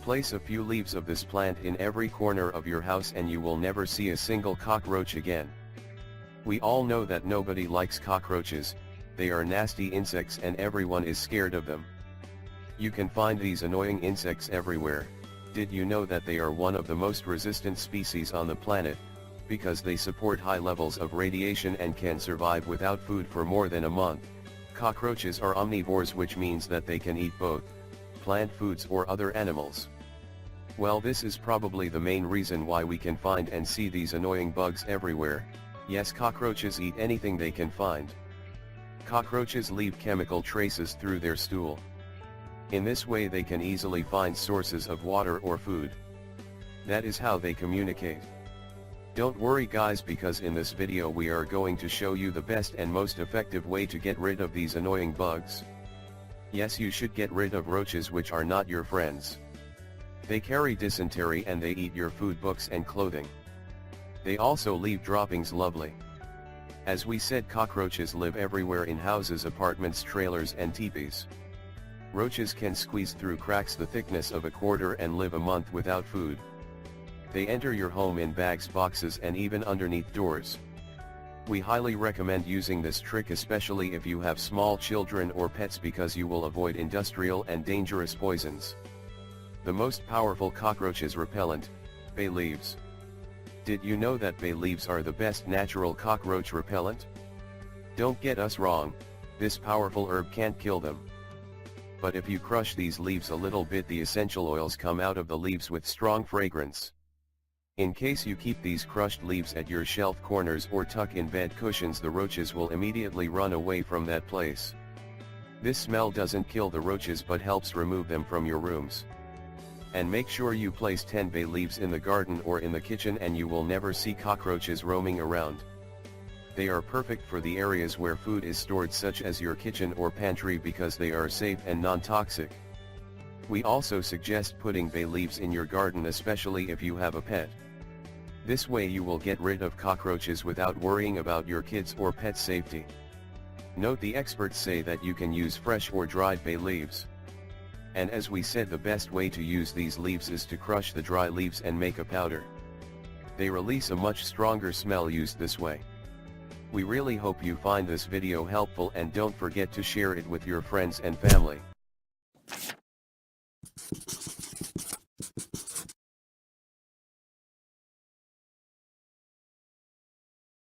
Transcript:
Place a few leaves of this plant in every corner of your house and you will never see a single cockroach again. We all know that nobody likes cockroaches, they are nasty insects and everyone is scared of them. You can find these annoying insects everywhere. Did you know that they are one of the most resistant species on the planet, because they support high levels of radiation and can survive without food for more than a month? Cockroaches are omnivores, which means that they can eat both plant foods or other animals. Well, this is probably the main reason why we can find and see these annoying bugs everywhere. Yes, cockroaches eat anything they can find. Cockroaches leave chemical traces through their stool. In this way they can easily find sources of water or food. That is how they communicate. Don't worry guys, because in this video we are going to show you the best and most effective way to get rid of these annoying bugs. Yes, you should get rid of roaches, which are not your friends. They carry dysentery and they eat your food, books and clothing. They also leave droppings. Lovely. As we said, cockroaches live everywhere, in houses, apartments, trailers and teepees. Roaches can squeeze through cracks the thickness of a quarter and live a month without food. They enter your home in bags, boxes and even underneath doors. We highly recommend using this trick, especially if you have small children or pets, because you will avoid industrial and dangerous poisons. The most powerful cockroaches repellent, bay leaves. Did you know that bay leaves are the best natural cockroach repellent? Don't get us wrong, this powerful herb can't kill them. But if you crush these leaves a little bit, the essential oils come out of the leaves with strong fragrance. In case you keep these crushed leaves at your shelf corners or tuck in bed cushions, the roaches will immediately run away from that place. This smell doesn't kill the roaches but helps remove them from your rooms. And make sure you place 10 bay leaves in the garden or in the kitchen and you will never see cockroaches roaming around. They are perfect for the areas where food is stored, such as your kitchen or pantry, because they are safe and non-toxic. We also suggest putting bay leaves in your garden, especially if you have a pet. This way you will get rid of cockroaches without worrying about your kids' or pet's safety. Note, the experts say that you can use fresh or dried bay leaves. And as we said, the best way to use these leaves is to crush the dry leaves and make a powder. They release a much stronger smell used this way. We really hope you find this video helpful, and don't forget to share it with your friends and family.